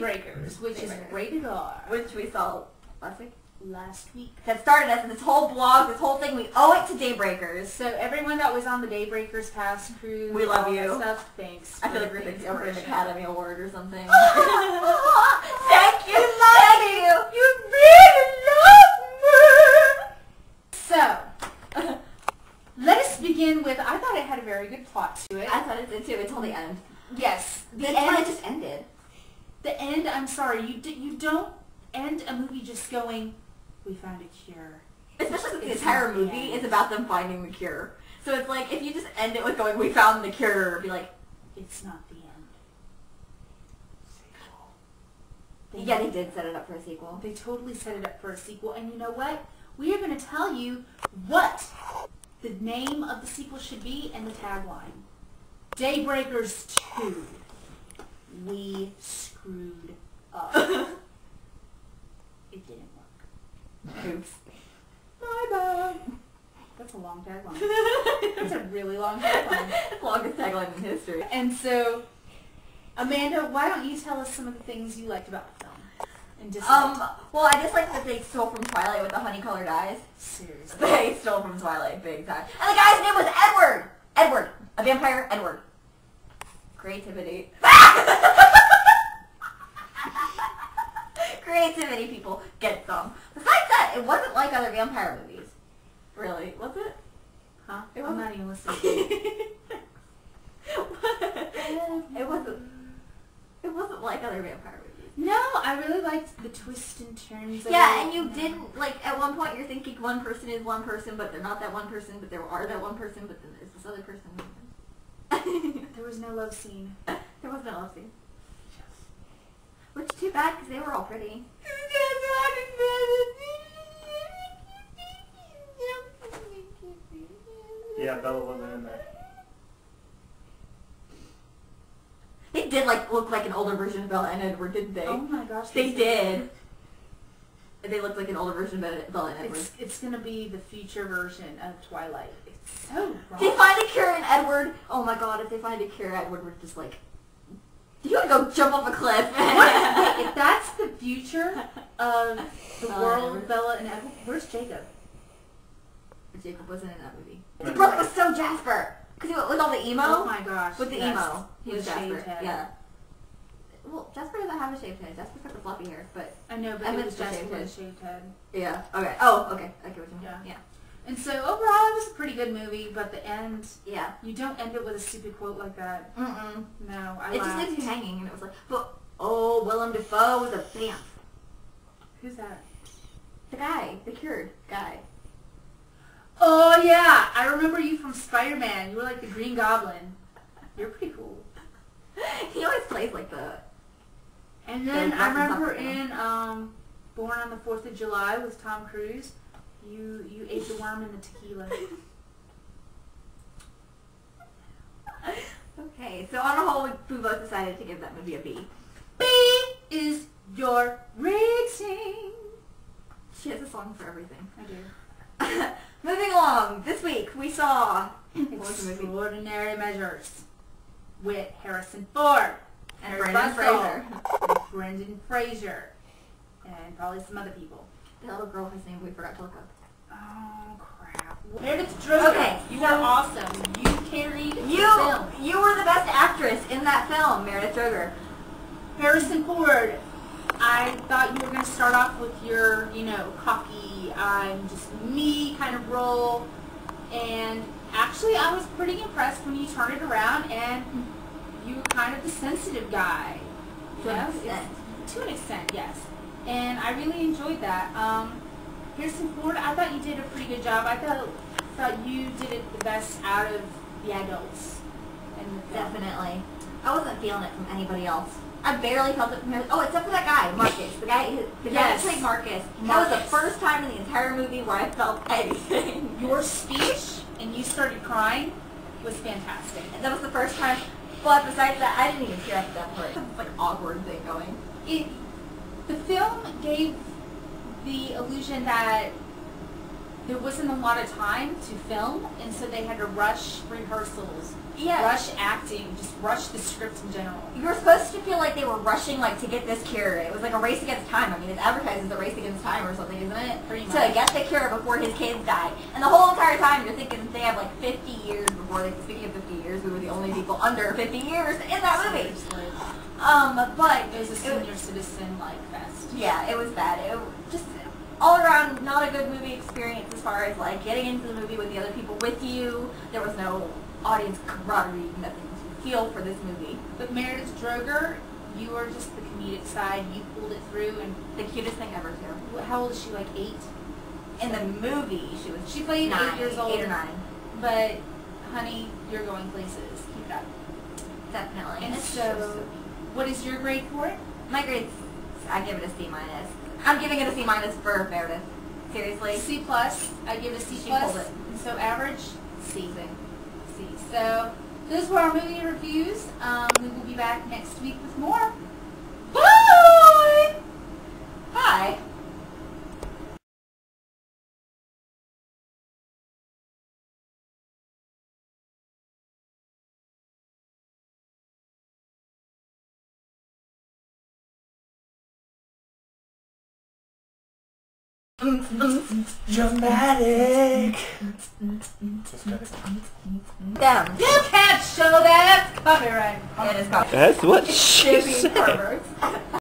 Daybreakers, which is rated R. Which we saw last week? Last week. That started us, and this whole blog, this whole thing, we owe it to Daybreakers. So everyone that was on the Daybreakers cast crew, we love you. Stuff, thanks. I feel like we're thinking over an Academy Award or something. Thank you, Thank you. You really love me. So, let us begin with, I thought it had a very good plot to it. I thought it did too, until the end. Yes. The end, it just ended. The end, I'm sorry, you don't end a movie just going, we found a cure. Especially since the entire movie is about them finding the cure. So it's like, if you just end it with going, we found the cure, it'd be like, it's not the end. Yeah, they did set it up for a sequel. They totally set it up for a sequel. And you know what? We are going to tell you what the name of the sequel should be and the tagline. Daybreakers 2. We screwed up. It didn't work. Oops. My bad. That's a long tagline. That's a really long tagline. It's the longest tagline in history. And so, Amanda, why don't you tell us some of the things you liked about the film? And well, I just like that they stole from Twilight with the honey-colored eyes. Seriously. They stole from Twilight big time. And the guy's name was Edward! Edward. A vampire, Edward. Creativity. Creativity, people. Get some. Besides that, it wasn't like other vampire movies. Really, was it? Huh? I'm not even listening. It wasn't like other vampire movies. No, I really liked the twists and turns of Yeah, and you didn't, like, at one point you're thinking one person is one person, but they're not that one person, but there are that one person, but then there's this other person. There was no love scene. There was no love scene. Which too bad, because they were all pretty. Yeah, Bella wasn't in there. They did look like an older version of Bella and Edward, didn't they? Oh my gosh. They did. They looked like an older version of Bella and Edward. It's gonna be the future version of Twilight. It's so wrong. They find a cure in Edward. Oh my god, if they find a cure, Edward would just you gotta go jump off a cliff. Wait, if that's the future of the world, Bella and Edward, where's Jacob? Jacob wasn't in that movie. The brother was so Jasper! Because with all the emo? Oh my gosh. With the emo. He was shaved Jasper. head. Yeah. Well, Jasper doesn't have a shaved head. Jasper's got the floppy hair, but... I know, but it was Jasper with a shaved head. Yeah. Okay. Oh, okay. I get what you mean. Yeah. And so overall, it was a pretty good movie, but the end... Yeah. You don't end it with a stupid quote like that. Mm-mm. No, It just leaves you hanging, and it was like, but, oh, Willem Dafoe was a vamp. Who's that? The guy. The cured guy. Oh, yeah. I remember you from Spider-Man. You were like the Green Goblin. You're pretty cool. He always plays like the... And then I remember in Born on the 4th of July with Tom Cruise, you ate the worm in the tequila. Okay, so on a whole, we both decided to give that movie a B. B is your rating. She has a song for everything. I do. Moving along, this week we saw Extraordinary Measures with Harrison Ford and Brendan Fraser. And Brendan Fraser and probably some other people. The little girl whose name we forgot to look up. Oh crap! Meredith Droger. Okay, you are awesome. You carried the film. You were the best actress in that film, Meredith Droger. Harrison Ford. I thought you were going to start off with your, cocky, I'm just me kind of role. And actually, I was pretty impressed when you turned it around and you were kind of the sensitive guy. To an extent. To an extent, yes. And I really enjoyed that. Harrison Ford, I thought you did a pretty good job. I thought you did it the best out of the adults. Definitely. I wasn't feeling it from anybody else. I barely felt it from him. Oh, except for that guy, Marcus. The guy who played Marcus. That was the first time in the entire movie where I felt anything. Your speech, and you started crying, was fantastic. And that was the first time. But besides that, I didn't even tear up at that point. It was like awkward thing going. The film gave the illusion that there wasn't a lot of time to film, and so they had to rush rehearsals Yeah. rush acting, just rush the script in general. You were supposed to feel like they were rushing, like, to get this cure. It was like a race against time. I mean, it's advertised as a race against time or something, isn't it? Pretty To much. get the cure before his kids die. And the whole entire time you're thinking they have like 50 years before they, speaking of 50 years, we were the only people under 50 years in that movie. Seriously. But It was a senior citizen, like, fest. yeah, it was bad. It just all around not a good movie experience as far as like getting into the movie with the other people with you. There was no audience camaraderie, nothing to feel for this movie. But Meredith Droger, you were just the comedic side. You pulled it through, and The cutest thing ever too. how old is she? Like 8? In the movie, She played 8 years old. 8 or 9. But, honey, you're going places. Keep it up. Definitely. And It's so, what is your grade for it? my grades, I give it a C minus. I'm giving it a C minus for Meredith. Seriously. C plus. I give it a C She plus. pulled it. And so average, C. C. So those were our movie reviews. We will be back next week with more. Bye! Hi. Dramatic. Them. You can't show that. That's copyright. It is called That's what she Shipping said. Perverts.